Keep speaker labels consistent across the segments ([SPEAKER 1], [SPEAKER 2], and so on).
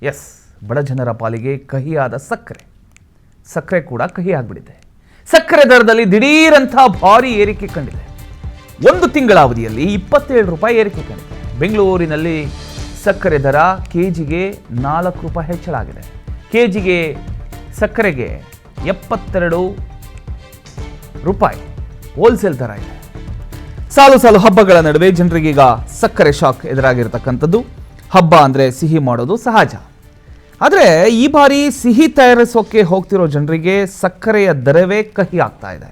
[SPEAKER 1] S, ಬಡ ಜನರ ಪಾಲಿಗೆ ಕಹಿಯಾದ ಸಕ್ಕರೆ ಕೂಡ ಕಹಿ ಆಗಿಬಿಟ್ಟಿದೆ. ಸಕ್ಕರೆ ದರದಲ್ಲಿ ದಿಢೀರಂಥ ಭಾರಿ ಏರಿಕೆ ಕಂಡಿದೆ. ಒಂದು ತಿಂಗಳ ಅವಧಿಯಲ್ಲಿ 27 ರೂಪಾಯಿ ಏರಿಕೆ ಕಂಡಿದೆ. ಬೆಂಗಳೂರಿನಲ್ಲಿ ಸಕ್ಕರೆ ದರ ಕೆಜಿಗೆ 4 ರೂಪಾಯಿ ಹೆಚ್ಚಳ ಆಗಿದೆ. ಕೆಜಿಗೆ ಸಕ್ಕರೆಗೆ 72 ರೂಪಾಯಿ ಹೋಲ್ಸೇಲ್ ದರ ಇದೆ. ಸಾಲು ಹಬ್ಬಗಳ ನಡುವೆ ಜನರಿಗೀಗ ಸಕ್ಕರೆ ಶಾಕ್ ಎದುರಾಗಿರ್ತಕ್ಕಂಥದ್ದು. ಹಬ್ಬ ಅಂದರೆ ಸಿಹಿ ಮಾಡೋದು ಸಹಜ. ಆದರೆ ಈ ಬಾರಿ ಸಿಹಿ ತಯಾರಿಸೋಕೆ ಹೋಗ್ತಿರೋ ಜನರಿಗೆ ಸಕ್ಕರೆಯ ದರವೇ ಕಹಿ ಆಗ್ತಾ ಇದೆ.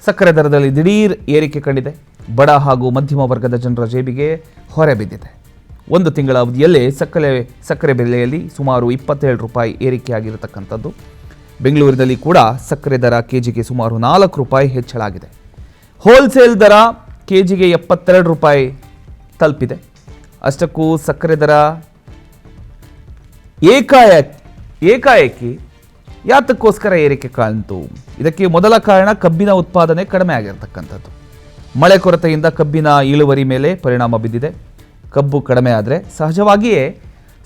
[SPEAKER 1] ಸಕ್ಕರೆ ದರದಲ್ಲಿ ದಿಢೀರ್ ಏರಿಕೆ ಕಂಡಿದೆ. ಬಡ ಹಾಗೂ ಮಧ್ಯಮ ವರ್ಗದ ಜನರ ಜೇಬಿಗೆ ಹೊರೆ ಬಿದ್ದಿದೆ. ಒಂದು ತಿಂಗಳ ಅವಧಿಯಲ್ಲೇ ಸಕ್ಕರೆ ಬೆಲೆಯಲ್ಲಿ ಸುಮಾರು 27 ರೂಪಾಯಿ ಏರಿಕೆಯಾಗಿರತಕ್ಕಂಥದ್ದು. ಬೆಂಗಳೂರಿನಲ್ಲಿ ಕೂಡ ಸಕ್ಕರೆ ದರ ಕೆಜಿಗೆ ಸುಮಾರು 4 ರೂಪಾಯಿ ಹೆಚ್ಚಳಾಗಿದೆ. ಹೋಲ್ಸೇಲ್ ದರ ಕೆಜಿಗೆ 72 ರೂಪಾಯಿ ತಲುಪಿದೆ. ಅಷ್ಟಕ್ಕೂ ಸಕ್ಕರೆ ದರ ಏಕಾಏಕಿ ಯಾತಕ್ಕೋಸ್ಕರ ಏರಿಕೆ ಕಾಣ್ತು? ಇದಕ್ಕೆ ಮೊದಲ ಕಾರಣ ಕಬ್ಬಿನ ಉತ್ಪಾದನೆ ಕಡಿಮೆ ಆಗಿರತಕ್ಕಂಥದ್ದು. ಮಳೆ ಕೊರತೆಯಿಂದ ಕಬ್ಬಿನ ಇಳುವರಿ ಮೇಲೆ ಪರಿಣಾಮ ಬಿದ್ದಿದೆ. ಕಬ್ಬು ಕಡಿಮೆ ಆದರೆ ಸಹಜವಾಗಿಯೇ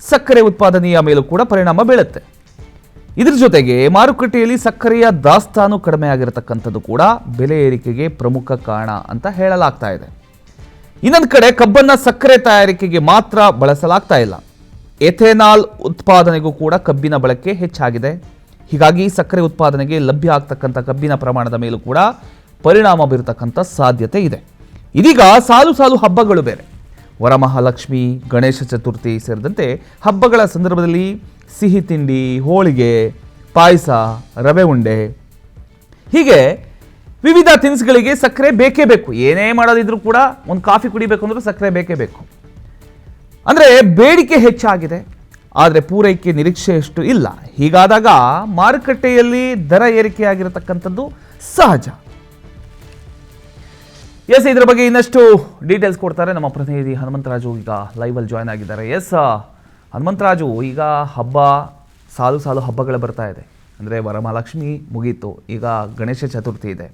[SPEAKER 1] ಸಕ್ಕರೆ ಉತ್ಪಾದನೆಯ ಮೇಲೂ ಕೂಡ ಪರಿಣಾಮ ಬೀಳುತ್ತೆ. ಇದರ ಜೊತೆಗೆ ಮಾರುಕಟ್ಟೆಯಲ್ಲಿ ಸಕ್ಕರೆಯ ದಾಸ್ತಾನು ಕಡಿಮೆ ಆಗಿರತಕ್ಕಂಥದ್ದು ಕೂಡ ಬೆಲೆ ಏರಿಕೆಗೆ ಪ್ರಮುಖ ಕಾರಣ ಅಂತ ಹೇಳಲಾಗ್ತಾ ಇದೆ. ಇನ್ನೊಂದು ಕಡೆ ಕಬ್ಬನ್ನು ಸಕ್ಕರೆ ತಯಾರಿಕೆಗೆ ಮಾತ್ರ ಬಳಸಲಾಗ್ತಾ ಇಲ್ಲ. ಎಥೆನಾಲ್ ಉತ್ಪಾದನೆಗೂ ಕೂಡ ಕಬ್ಬಿನ ಬಳಕೆ ಹೆಚ್ಚಾಗಿದೆ. ಹೀಗಾಗಿ ಸಕ್ಕರೆ ಉತ್ಪಾದನೆಗೆ ಲಭ್ಯ ಆಗ್ತಕ್ಕಂಥ ಕಬ್ಬಿನ ಪ್ರಮಾಣದ ಮೇಲೂ ಕೂಡ ಪರಿಣಾಮ ಬೀರತಕ್ಕಂಥ ಸಾಧ್ಯತೆ ಇದೆ. ಇದೀಗ ಸಾಲು ಹಬ್ಬಗಳು ಬೇರೆ. ವರಮಹಾಲಕ್ಷ್ಮಿ, ಗಣೇಶ ಚತುರ್ಥಿ ಸೇರಿದಂತೆ ಹಬ್ಬಗಳ ಸಂದರ್ಭದಲ್ಲಿ ಸಿಹಿ ತಿಂಡಿ, ಹೋಳಿಗೆ, ಪಾಯಸ, ರವೆ ಉಂಡೆ ಹೀಗೆ ವಿವಿಧ ತಿನಿಸುಗಳಿಗೆ ಸಕ್ಕರೆ ಬೇಕೇ ಬೇಕು. ಏನೇ ಮಾಡೋದಿದ್ರೂ ಕೂಡ ಒಂದು ಕಾಫಿ ಕುಡಿಬೇಕು ಅಂದ್ರೂ ಸಕ್ಕರೆ ಬೇಕೇ ಬೇಕು. ಅಂದರೆ ಬೇಡಿಕೆ ಹೆಚ್ಚಾಗಿದೆ, ಆದರೆ ಪೂರೈಕೆ ನಿರೀಕ್ಷೆಯಷ್ಟು ಇಲ್ಲ. ಹೀಗಾದಾಗ ಮಾರುಕಟ್ಟೆಯಲ್ಲಿ ದರ ಏರಿಕೆಯಾಗಿರತಕ್ಕಂಥದ್ದು ಸಹಜ. ಎಸ್, ಇದರ ಬಗ್ಗೆ ಇನ್ನಷ್ಟು ಡೀಟೇಲ್ಸ್ ಕೊಡ್ತಾರೆ ನಮ್ಮ ಪ್ರತಿನಿಧಿ ಹನುಮಂತರಾಜು. ಈಗ ಲೈವಲ್ಲಿ ಜಾಯ್ನ್ ಆಗಿದ್ದಾರೆ. ಎಸ್ ಹನುಮಂತರಾಜು, ಈಗ ಹಬ್ಬ ಸಾಲು ಹಬ್ಬಗಳು ಬರ್ತಾ ಇದೆ. ಅಂದರೆ ವರಮಹಾಲಕ್ಷ್ಮಿ ಮುಗೀತು, ಈಗ ಗಣೇಶ ಚತುರ್ಥಿ ಇದೆ.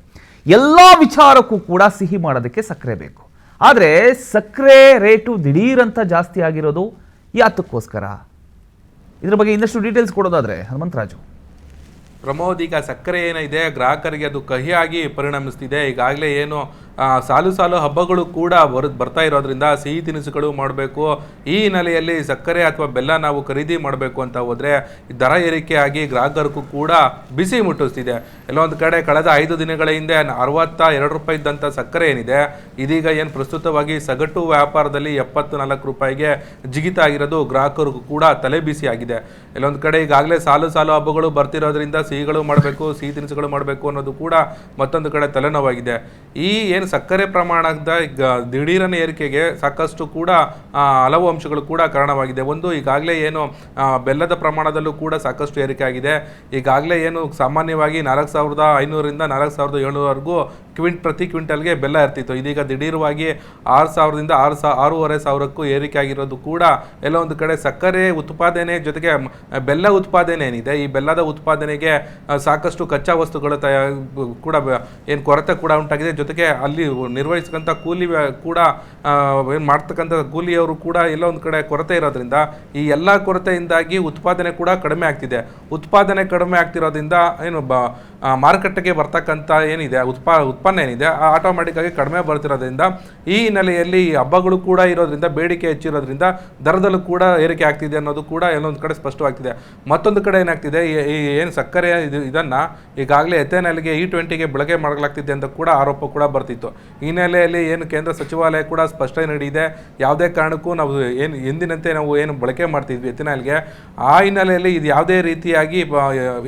[SPEAKER 1] ಎಲ್ಲ ವಿಚಾರಕ್ಕೂ ಕೂಡ ಸಿಹಿ ಮಾಡೋದಕ್ಕೆ ಸಕ್ಕರೆ ಬೇಕು. ಆದರೆ ಸಕ್ಕರೆ ರೇಟು ದಿಢೀರಂತ ಜಾಸ್ತಿ ಆಗಿರೋದು ಯಾತಕ್ಕೋಸ್ಕರ? ಇದ್ರ ಬಗ್ಗೆ ಇನ್ನಷ್ಟು ಡೀಟೇಲ್ಸ್ ಕೊಡೋದಾದರೆ ಹನುಮಂತರಾಜು.
[SPEAKER 2] ಪ್ರಮೋದ್, ಈಗ ಸಕ್ಕರೆ ಏನಿದೆ ಗ್ರಾಹಕರಿಗೆ ಅದು ಕಹಿಯಾಗಿ ಪರಿಣಮಿಸ್ತಿದೆ. ಈಗಾಗಲೇ ಏನು ಸಾಲು ಹಬ್ಬಗಳು ಕೂಡ ಬರ್ತಾ ಇರೋದ್ರಿಂದ ಸಿಹಿ ತಿನಿಸುಗಳು ಮಾಡಬೇಕು. ಈ ಹಿನ್ನೆಲೆಯಲ್ಲಿ ಸಕ್ಕರೆ ಅಥವಾ ಬೆಲ್ಲ ನಾವು ಖರೀದಿ ಮಾಡಬೇಕು ಅಂತ ಹೋದರೆ ದರ ಏರಿಕೆಯಾಗಿ ಗ್ರಾಹಕರಿಗೂ ಕೂಡ ಬಿಸಿ ಮುಟ್ಟಿಸ್ತಿದೆ. ಎಲ್ಲೊಂದು ಕಡೆ ಕಳೆದ 5 ದಿನಗಳ ಹಿಂದೆ 62 ರೂಪಾಯಿ ಇದ್ದಂಥ ಸಕ್ಕರೆ ಏನಿದೆ ಇದೀಗ ಏನು ಪ್ರಸ್ತುತವಾಗಿ ಸಗಟು ವ್ಯಾಪಾರದಲ್ಲಿ 74 ರೂಪಾಯಿಗೆ ಜಿಗಿತ ಆಗಿರೋದು ಗ್ರಾಹಕರಿಗೂ ಕೂಡ ತಲೆ ಬಿಸಿ ಆಗಿದೆ. ಎಲ್ಲೊಂದು ಕಡೆ ಈಗಾಗಲೇ ಸಾಲು ಹಬ್ಬಗಳು ಬರ್ತಿರೋದ್ರಿಂದ ಸಿಹಿಗಳು ಮಾಡಬೇಕು, ಸಿಹಿ ತಿನಿಸುಗಳು ಮಾಡಬೇಕು ಅನ್ನೋದು ಕೂಡ ಮತ್ತೊಂದು ಕಡೆ ತಲೆನೋವಾಗಿದೆ. ಈ ಏನು ಸಕ್ಕರೆ ಪ್ರಮಾಣದ ದಿಢೀರನೆ ಏರಿಕೆಗೆ ಸಾಕಷ್ಟು ಕೂಡ ಹಲವು ಅಂಶಗಳು ಕೂಡ ಕಾರಣವಾಗಿದೆ. ಒಂದು, ಈಗಾಗಲೇ ಏನು ಬೆಲ್ಲದ ಪ್ರಮಾಣದಲ್ಲೂ ಕೂಡ ಸಾಕಷ್ಟು ಏರಿಕೆ ಆಗಿದೆ. ಈಗಾಗಲೇ ಏನು ಸಾಮಾನ್ಯವಾಗಿ 4500ರಿಂದ 4700ವರೆಗೂ ಪ್ರತಿ ಕ್ವಿಂಟಲ್ಗೆ ಬೆಲ್ಲ ಇರ್ತಿತ್ತು. ಇದೀಗ ದಿಢೀರವಾಗಿ 6000ದಿಂದ 6500ಕ್ಕೂ ಏರಿಕೆ ಆಗಿರೋದು ಕೂಡ ಎಲ್ಲ ಒಂದು ಕಡೆ ಸಕ್ಕರೆ ಉತ್ಪಾದನೆ ಜೊತೆಗೆ ಬೆಲ್ಲ ಉತ್ಪಾದನೆ ಏನಿದೆ, ಈ ಬೆಲ್ಲದ ಉತ್ಪಾದನೆಗೆ ಸಾಕಷ್ಟು ಕಚ್ಚಾ ವಸ್ತುಗಳು ಕೂಡ ಏನು ಕೊರತೆ ಕೂಡ ಉಂಟಾಗಿದೆ. ಜೊತೆಗೆ ಅಲ್ಲಿ ನಿರ್ವಹಿಸತಕ್ಕಂಥ ಕೂಲಿ ಕೂಡ ಏನು ಮಾಡ್ತಕ್ಕಂಥ ಕೂಲಿಯವರು ಕೂಡ ಎಲ್ಲ ಒಂದು ಕಡೆ ಕೊರತೆ ಇರೋದ್ರಿಂದ ಈ ಎಲ್ಲ ಕೊರತೆಯಿಂದಾಗಿ ಉತ್ಪಾದನೆ ಕೂಡ ಕಡಿಮೆ ಆಗ್ತಿದೆ. ಉತ್ಪಾದನೆ ಕಡಿಮೆ ಆಗ್ತಿರೋದ್ರಿಂದ ಏನು ಮಾರುಕಟ್ಟೆಗೆ ಬರ್ತಕ್ಕಂಥ ಏನಿದೆ ಉತ್ಪನ್ನ ಏನಿದೆ ಆಟೋಮೆಟಿಕ್ ಆಗಿ ಕಡಿಮೆ ಬರ್ತಿರೋದ್ರಿಂದ ಈ ಹಿನ್ನೆಲೆಯಲ್ಲಿ ಹಬ್ಬಗಳು ಕೂಡ ಇರೋದ್ರಿಂದ ಬೇಡಿಕೆ ಹೆಚ್ಚಿರೋದ್ರಿಂದ ದರದಲ್ಲೂ ಕೂಡ ಏರಿಕೆ ಆಗ್ತಿದೆ ಅನ್ನೋದು ಕೂಡ ಎಲ್ಲೊಂದು ಕಡೆ ಸ್ಪಷ್ಟವಾಗ್ತಿದೆ. ಮತ್ತೊಂದು ಕಡೆ ಏನಾಗ್ತಿದೆ, ಈ ಏನು ಸಕ್ಕರೆ ಇದನ್ನು ಈಗಾಗಲೇ ಎಥೆನಾಲ್ಗೆ E20ಗೆ ಬಳಕೆ ಮಾಡಲಾಗ್ತಿದೆ ಅಂತ ಕೂಡ ಆರೋಪ ಕೂಡ ಬರ್ತಿತ್ತು. ಈ ಹಿನ್ನೆಲೆಯಲ್ಲಿ ಏನು ಕೇಂದ್ರ ಸಚಿವಾಲಯ ಕೂಡ ಸ್ಪಷ್ಟನೆ ನೀಡಿದೆ, ಯಾವುದೇ ಕಾರಣಕ್ಕೂ ನಾವು ಏನು ಎಂದಿನಂತೆ ನಾವು ಏನು ಬಳಕೆ ಮಾಡ್ತಿದ್ವಿ ಎಥೆನಾಲ್ಗೆ, ಆ ಹಿನ್ನೆಲೆಯಲ್ಲಿ ಇದು ಯಾವುದೇ ರೀತಿಯಾಗಿ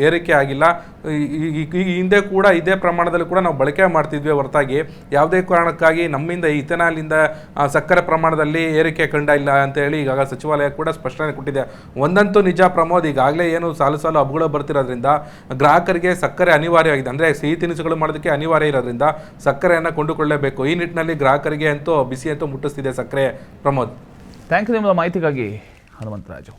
[SPEAKER 2] ಏರಿಕೆ ಆಗಿಲ್ಲ. ಈ ಹಿಂದೆ ಕೂಡ ಇದೇ ಪ್ರಮಾಣದಲ್ಲಿ ಕೂಡ ನಾವು ಬಳಕೆ ಮಾಡ್ತಿದ್ವಿ ಹೊರತಾಗಿ ಯಾವುದೇ ಕಾರಣಕ್ಕಾಗಿ ನಮ್ಮಿಂದ ಈ ಇಥೆನಾಲಿಂದ ಸಕ್ಕರೆ ಪ್ರಮಾಣದಲ್ಲಿ ಏರಿಕೆ ಕಂಡ ಇಲ್ಲ ಅಂತ ಹೇಳಿ ಈಗಾಗ ಸಚಿವಾಲಯ ಕೂಡ ಸ್ಪಷ್ಟನೆ ಕೊಟ್ಟಿದೆ. ಒಂದಂತೂ ನಿಜ ಪ್ರಮೋದ್, ಈಗಾಗಲೇ ಏನು ಸಾಲು ಹಬ್ಬಗಳು ಬರ್ತಿರೋದ್ರಿಂದ ಗ್ರಾಹಕರಿಗೆ ಸಕ್ಕರೆ ಅನಿವಾರ್ಯವಾಗಿದೆ. ಅಂದರೆ ಸಿಹಿ ತಿನಿಸುಗಳು ಮಾಡೋದಕ್ಕೆ ಅನಿವಾರ್ಯ ಇರೋದ್ರಿಂದ ಸಕ್ಕರೆಯನ್ನು ಕೊಂಡುಕೊಳ್ಳಲೇಬೇಕು. ಈ ನಿಟ್ಟಿನಲ್ಲಿ ಗ್ರಾಹಕರಿಗೆ ಅಂತೂ ಬಿಸಿ ಅಂತೂ ಮುಟ್ಟಿಸ್ತಿದೆ ಸಕ್ಕರೆ. ಪ್ರಮೋದ್,
[SPEAKER 1] ಥ್ಯಾಂಕ್ ಯು ನಿಮ್ಮ ಮಾಹಿತಿಗಾಗಿ ಹನುಮಂತರಾಜು.